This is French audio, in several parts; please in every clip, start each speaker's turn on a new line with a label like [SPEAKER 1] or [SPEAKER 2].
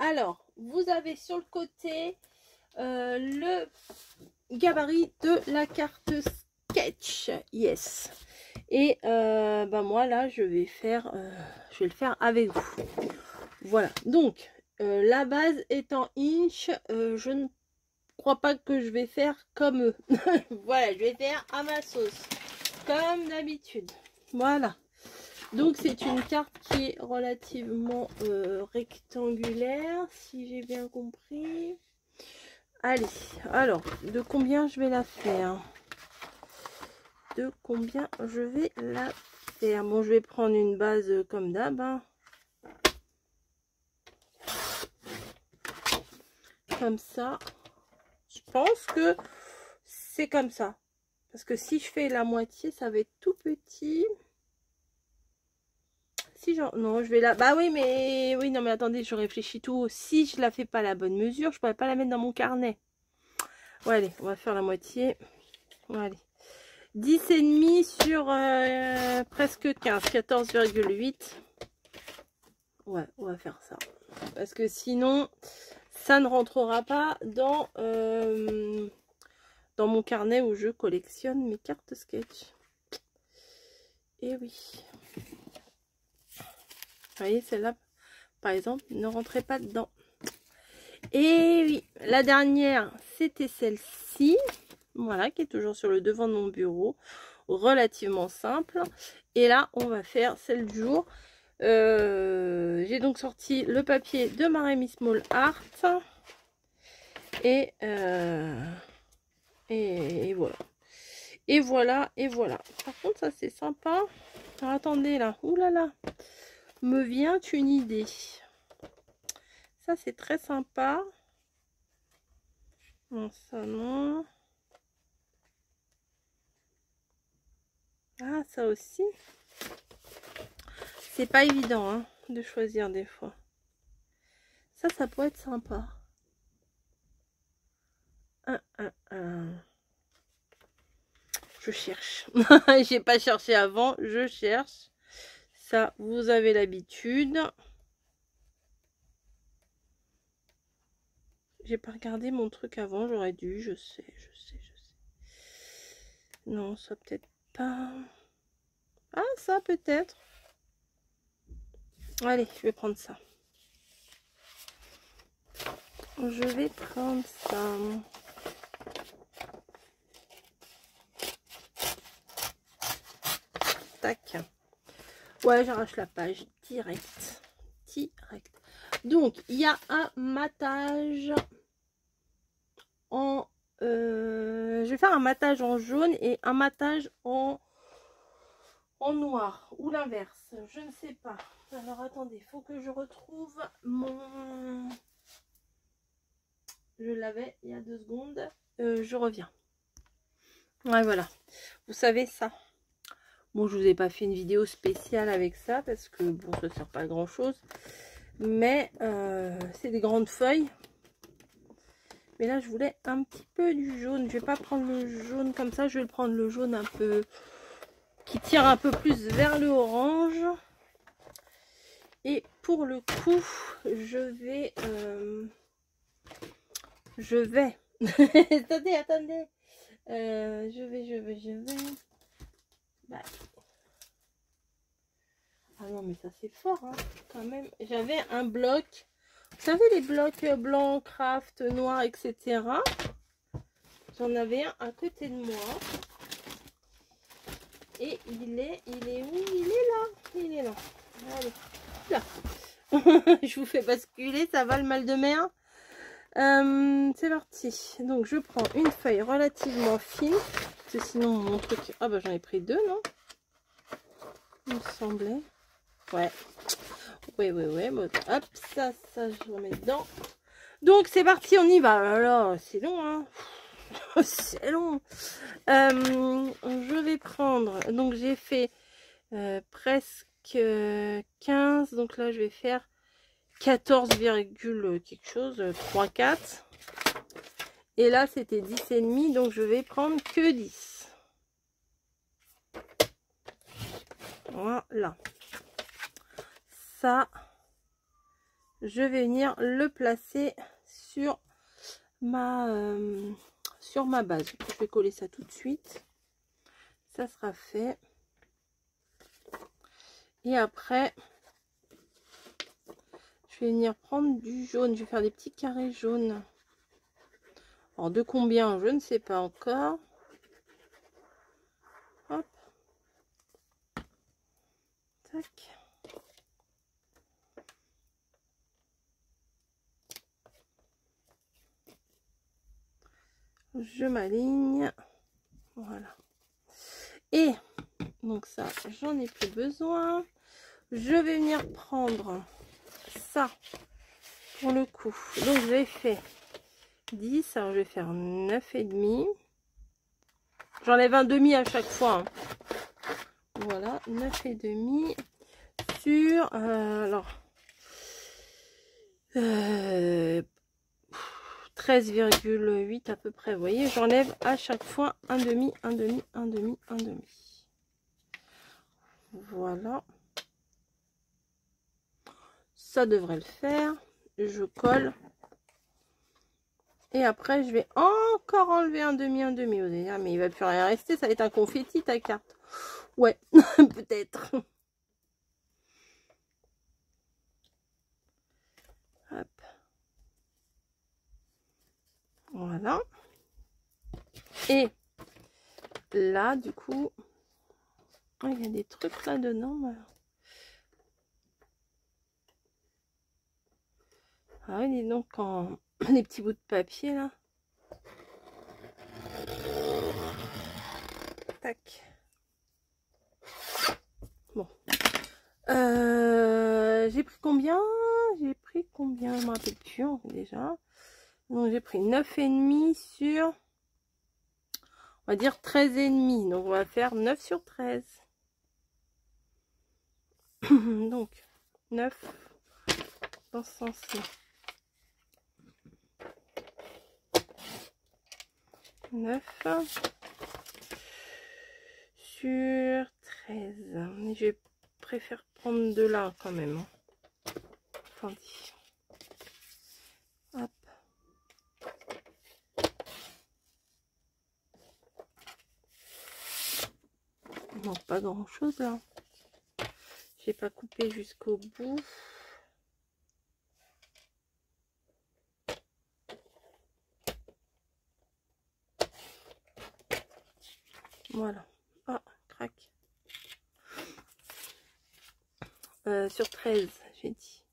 [SPEAKER 1] Alors, vous avez sur le côté le gabarit de la carte sketch. Yes. Et moi là, je vais le faire avec vous. Voilà. Donc, la base est en inch. Je ne crois pas que je vais faire comme eux. Voilà, je vais faire à ma sauce. Comme d'habitude. Voilà. Donc c'est une carte qui est relativement rectangulaire, si j'ai bien compris. Allez, alors, de combien je vais la faire? De combien je vais la faire? Bon, je vais prendre une base comme d'hab. Hein. Comme ça. Je pense que c'est comme ça. Parce que si je fais la moitié, ça va être tout petit. Si genre, non, je vais la... Bah oui, mais... Oui, non, mais attendez, je réfléchis tout. Si je la fais pas à la bonne mesure, je pourrais pas la mettre dans mon carnet. Ouais, allez, on va faire la moitié. Ouais, allez. 10,5 sur presque 15. 14,8. Ouais, on va faire ça. Parce que sinon, ça ne rentrera pas dans mon carnet où je collectionne mes cartes sketch. Et oui. Vous voyez, celle-là, par exemple, ne rentrait pas dedans. Et oui, la dernière, c'était celle-ci. Voilà, qui est toujours sur le devant de mon bureau. Relativement simple. Et là, on va faire celle du jour. J'ai donc sorti le papier de ma Rémi Small Art. Et voilà. Et voilà, et voilà. Par contre, ça, c'est sympa. Alors, attendez, là. Ouh là là. Me vient une idée. Ça, c'est très sympa. Non, ça, non. Ah, ça aussi. C'est pas évident, hein, de choisir des fois. Ça peut être sympa. Je cherche. J'ai pas cherché avant, je cherche. Ça, vous avez l'habitude. J'ai pas regardé mon truc avant, j'aurais dû, je sais. Non, ça peut-être pas. Ah, ça peut-être. Allez, je vais prendre ça. Je vais prendre ça. Tac. Ouais, j'arrache la page direct. Donc, il y a un matage en... je vais faire un matage en jaune et un matage en noir. Ou l'inverse. Je ne sais pas. Alors, attendez. Il faut que je retrouve mon... Je l'avais il y a 2 secondes. Je reviens. Ouais, voilà. Vous savez ça. Bon, je vous ai pas fait une vidéo spéciale avec ça parce que bon, ça sert pas à grand chose. Mais c'est des grandes feuilles. Mais là, je voulais un petit peu du jaune. Je vais pas prendre le jaune comme ça. Je vais prendre le jaune un peu qui tire un peu plus vers le orange. Et pour le coup, je vais. attendez. Je vais. Bah. Ah non, mais ça c'est fort, hein, quand même. J'avais un bloc. Vous savez, les blocs blancs, craft, noirs, etc. J'en avais un à côté de moi. Et il est où? Il est là. Allez, là. Je vous fais basculer, ça va le mal de mer. C'est parti. Donc je prends une feuille relativement fine. Parce que sinon mon truc... Ah bah j'en ai pris 2, non? Il me semblait. Ouais. Oui. Bon, hop, ça, je remets dedans. Donc, c'est parti, on y va. Alors, c'est long, hein. C'est long. Je vais prendre... Donc, j'ai fait presque 15. Donc là, je vais faire 14, quelque chose. 3, 4. Et là, c'était 10,5. Donc, je vais prendre que 10. Voilà. Ça, je vais venir le placer sur ma base. Je vais coller ça tout de suite. Ça sera fait. Et après, je vais venir prendre du jaune. Je vais faire des petits carrés jaunes. Alors, de combien, je ne sais pas encore. Hop. Tac. Je m'aligne. Voilà. Et donc ça, j'en ai plus besoin. Je vais venir prendre ça pour le coup. Donc j'ai fait 10, alors je vais faire 9,5. J'enlève un demi à chaque fois. Hein. Voilà, 9,5 sur alors 13,8 à peu près. Vous voyez, j'enlève à chaque fois un demi, un demi, un demi, un demi. Voilà. Ça devrait le faire. Je colle. Et après, je vais encore enlever un demi, un demi. Vous allez dire, mais il va plus rien rester. Ça va être un confetti, ta carte. Ouais, peut-être. Hop. Voilà. Et là, du coup, il y a des trucs là-dedans. Ah oui, dis donc, quand les petits bouts de papier, là. Tac. Bon. J'ai pris combien? J'ai pris combien? Je ne me rappelle plus, déjà. Donc, j'ai pris 9,5 sur... On va dire 13,5. Donc, on va faire 9 sur 13. Donc, 9 dans ce sens-là. 9 sur 13. Je préfère prendre de là quand même. Attendez. Hop. Non, pas grand chose là. J'ai pas coupé jusqu'au bout. Voilà. Ah, crac. Sur 13, j'ai dit.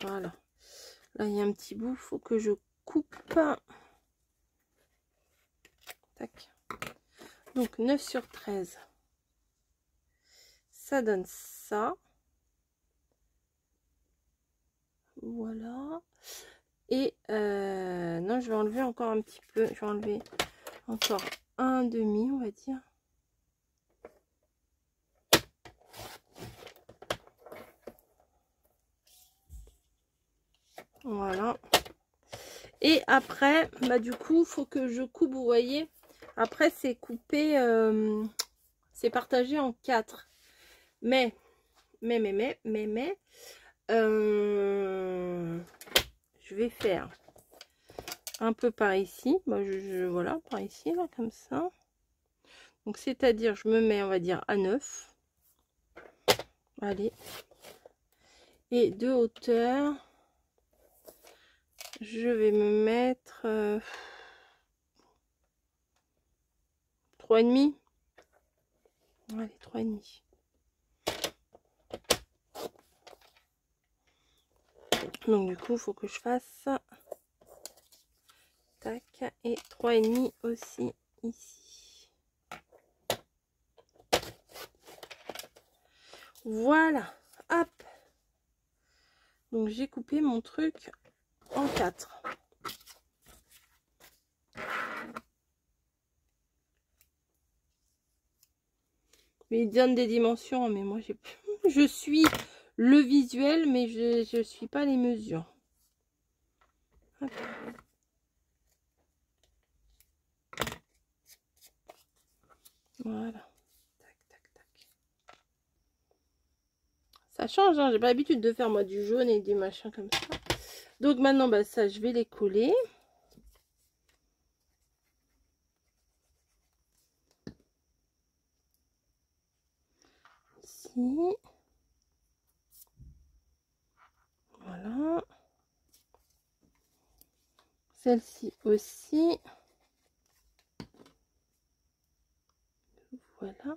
[SPEAKER 1] Voilà. Là, il y a un petit bout. Faut que je coupe. Tac. Donc, 9 sur 13. Ça donne ça. Voilà. Et non, je vais enlever encore un petit peu. Je vais enlever encore un demi, on va dire. Voilà. Et après, bah du coup, faut que je coupe, vous voyez. Après, c'est coupé, c'est partagé en 4. Mais, je vais faire un peu par ici. Bah, voilà, par ici, là, comme ça. Donc, c'est-à-dire, je me mets, on va dire, à 9. Allez. Et de hauteur, je vais me mettre 3,5. Allez, 3,5. Donc du coup, il faut que je fasse tac et 3,5 aussi ici. Voilà, hop. Donc j'ai coupé mon truc en 4. Mais il donne des dimensions, mais moi j'ai je suis le visuel, mais je suis pas les mesures. Hop. Voilà. Tac, tac, tac. Ça change, hein, j'ai pas l'habitude de faire moi du jaune et du machin comme ça. Donc maintenant, bah, ça, je vais les coller. Ici. Voilà. Celle-ci aussi. Voilà.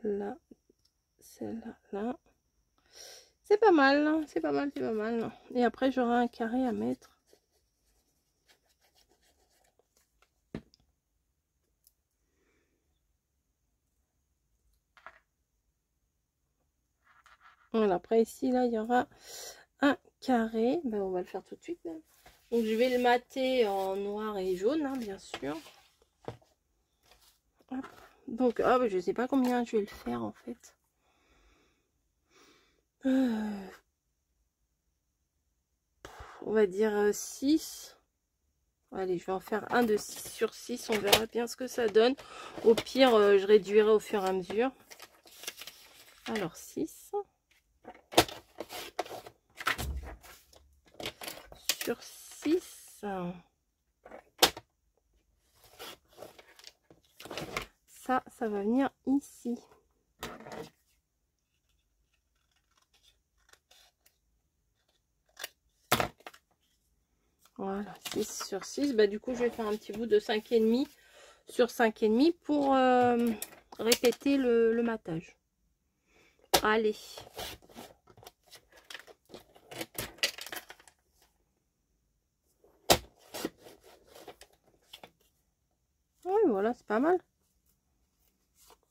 [SPEAKER 1] Là, celle-là, là. C'est pas mal, hein, c'est pas mal, c'est pas mal. Et après, j'aurai un carré à mettre. Voilà, après ici, là, il y aura un carré. Ben, on va le faire tout de suite même. Donc, je vais le mater en noir et jaune, hein, bien sûr. Hop. Donc, oh, ben, je sais pas combien je vais le faire en fait. On va dire 6. Allez, je vais en faire un de 6 sur 6. On verra bien ce que ça donne. Au pire, je réduirai au fur et à mesure. Alors, 6. Sur 6. Ça va venir ici. Voilà, 6 sur 6. Bah, du coup, je vais faire un petit bout de 5,5 sur 5,5 pour répéter le matage. Allez. Oui, voilà, c'est pas mal.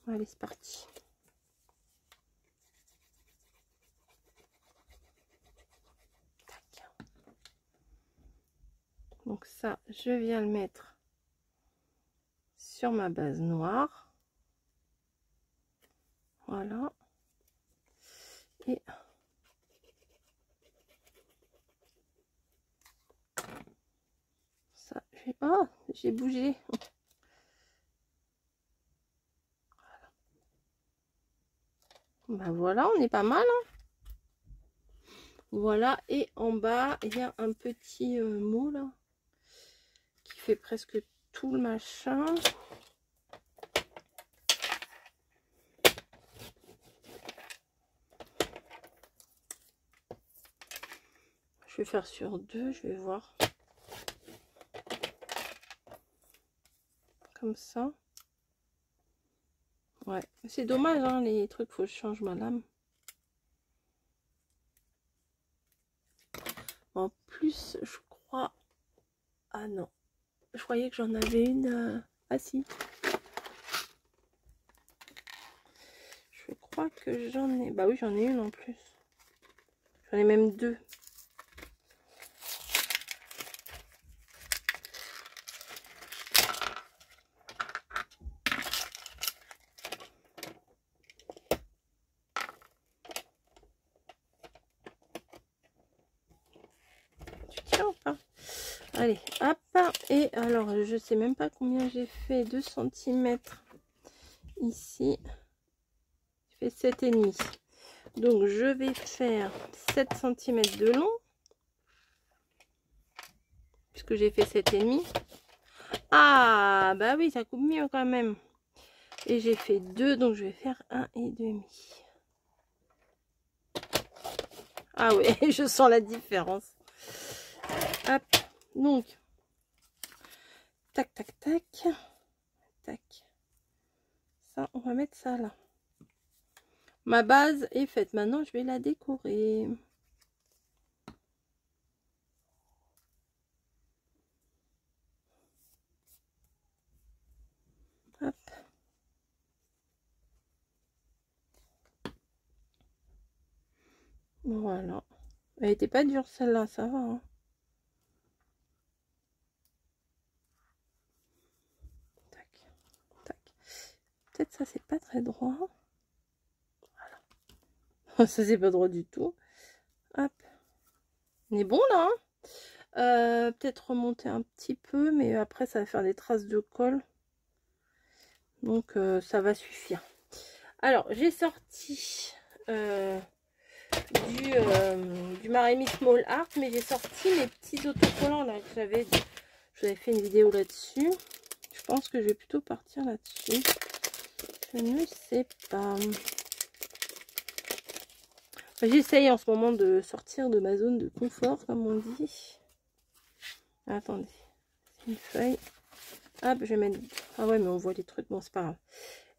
[SPEAKER 1] Allez, c'est parti. Tac. Donc ça, je viens le mettre sur ma base noire. Voilà. Et ça, oh, j'ai bougé. Ben voilà, on est pas mal. Hein. Voilà, et en bas, il y a un petit mot là qui fait presque tout le machin. Je vais faire sur 2, je vais voir. Comme ça. Ouais, c'est dommage, hein, les trucs, faut que je change ma lame. En plus, je crois... Ah non, je croyais que j'en avais une... Ah si. Je crois que j'en ai... Bah oui, j'en ai une en plus. J'en ai même 2. Tu tiens ou pas? Allez, hop. Et alors, je sais même pas combien j'ai fait. 2 cm ici. J'ai fait 7,5. Donc, je vais faire 7 cm de long. Puisque j'ai fait 7,5. Ah, bah oui, ça coupe mieux quand même. Et j'ai fait 2, donc je vais faire 1,5. Ah ouais, je sens la différence. Hop, donc, tac, tac, tac, tac. Ça, on va mettre ça là. Ma base est faite. Maintenant, je vais la décorer. Hop. Voilà. Elle était pas dure celle-là, ça va. Hein. Tac, tac. Peut-être ça, c'est pas très droit. Voilà. Ça, c'est pas droit du tout. Hop. On est bon là. Hein. Peut-être remonter un petit peu, mais après ça va faire des traces de colle. Donc ça va suffire. Alors j'ai sorti du Maremy Small Art, mais j'ai sorti mes petits autocollants là que j'avais. Je vous avais fait une vidéo là-dessus. Je pense que je vais plutôt partir là-dessus. Je ne sais pas. J'essaye en ce moment de sortir de ma zone de confort, comme on dit. Attendez, c'est une feuille. Hop, je vais mettre... Ah ouais, mais on voit les trucs. Bon, c'est pas grave.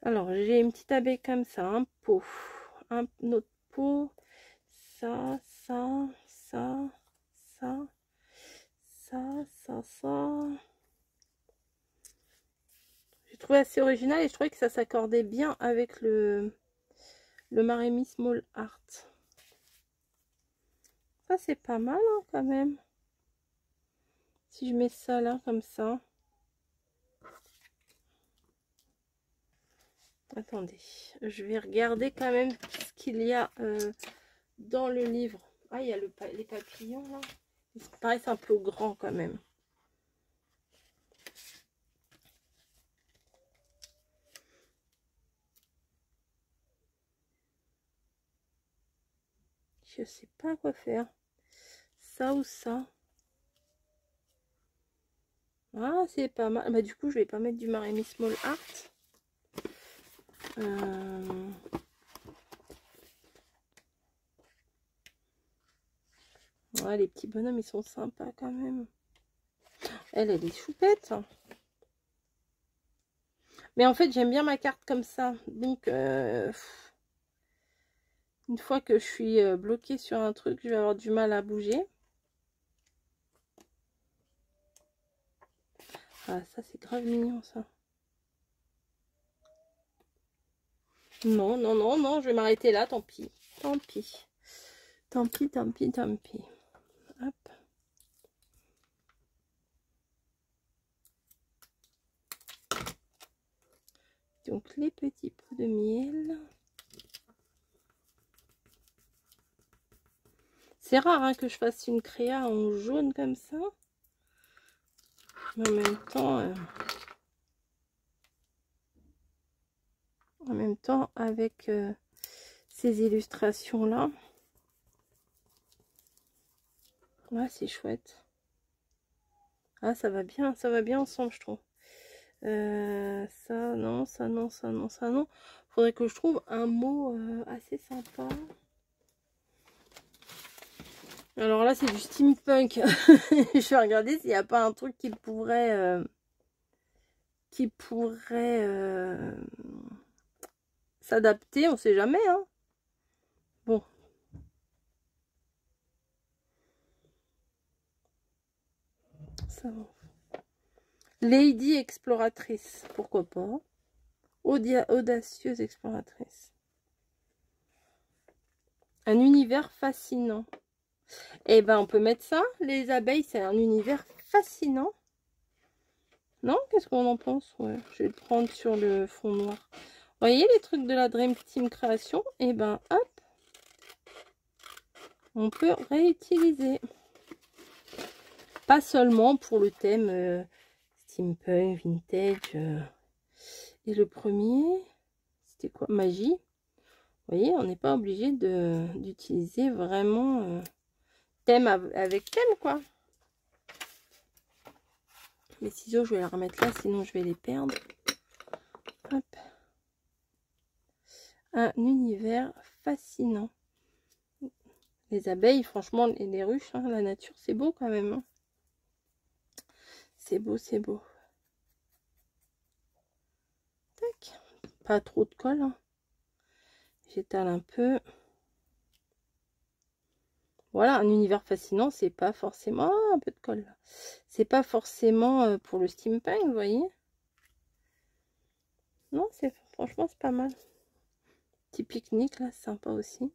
[SPEAKER 1] Alors, j'ai une petite abeille comme ça, un pot. Un autre pot. Ça, ça, ça, ça, ça. J'ai trouvé assez original et je trouvais que ça s'accordait bien avec le Maremy Small Art. Ça, c'est pas mal hein, quand même. Si je mets ça là, comme ça. Attendez, je vais regarder quand même ce qu'il y a dans le livre. Ah, il y a les papillons là. Ils paraissent un peu grands quand même. Je sais pas quoi faire. Ça ou ça. Ah, c'est pas mal. Bah, du coup, je vais pas mettre du Maremy Small Art. Ouais, les petits bonhommes, ils sont sympas quand même. Elle est choupette. Mais en fait, j'aime bien ma carte comme ça. Donc, une fois que je suis bloquée sur un truc, je vais avoir du mal à bouger. Ah, ça, c'est grave mignon, ça. Non, non, non, non, je vais m'arrêter là, tant pis. Tant pis. Tant pis, tant pis, tant pis. Hop. Donc, les petits pots de miel. C'est rare hein, que je fasse une créa en jaune comme ça. Mais en même temps avec ces illustrations là. Ouais, c'est chouette. Ah, ça va bien ensemble, je trouve. Ça, non, ça, non, ça, non, ça, non. Faudrait que je trouve un mot assez sympa. Alors là, c'est du steampunk. Je vais regarder s'il n'y a pas un truc qui pourrait s'adapter. On sait jamais, hein. Bon. Ça va. Lady exploratrice, pourquoi pas. Audacieuse exploratrice. Un univers fascinant. Eh ben, on peut mettre ça. Les abeilles, c'est un univers fascinant. Non? Qu'est-ce qu'on en pense? Ouais, je vais le prendre sur le fond noir. Vous voyez les trucs de la Dream Team Création? Eh ben, hop. On peut réutiliser. Pas seulement pour le thème steampunk, vintage. Et le premier, c'était quoi? Magie. Vous voyez, on n'est pas obligé d'utiliser vraiment thème avec thème, quoi. Les ciseaux, je vais les remettre là, sinon je vais les perdre. Hop. Un univers fascinant. Les abeilles, franchement, les ruches, hein, la nature, c'est beau quand même. Hein. C'est beau, c'est beau. Tac. Pas trop de colle. Hein. J'étale un peu. Voilà, un univers fascinant, c'est pas forcément... un peu de colle. C'est pas forcément pour le steampunk, vous voyez. Non, franchement, c'est pas mal. Petit pique-nique, là, c'est sympa aussi.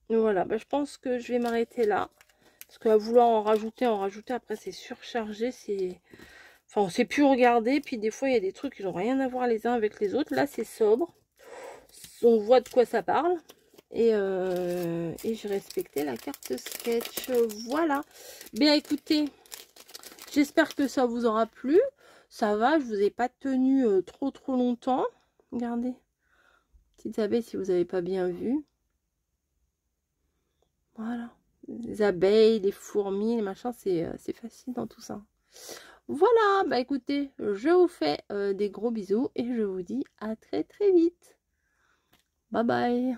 [SPEAKER 1] Voilà, bah, je pense que je vais m'arrêter là. Parce qu'à vouloir en rajouter, après c'est surchargé, c'est... Enfin, on sait plus regarder, puis des fois, il y a des trucs qui n'ont rien à voir les uns avec les autres. Là, c'est sobre. On voit de quoi ça parle. Et j'ai respecté la carte sketch. Voilà. Bien écoutez, j'espère que ça vous aura plu. Ça va, je vous ai pas tenu trop longtemps. Regardez. Petites abeilles si vous n'avez pas bien vu. Voilà. Les abeilles, les fourmis, les machins, c'est fascinant tout ça. Voilà, bah écoutez, je vous fais des gros bisous et je vous dis à très vite. Bye bye.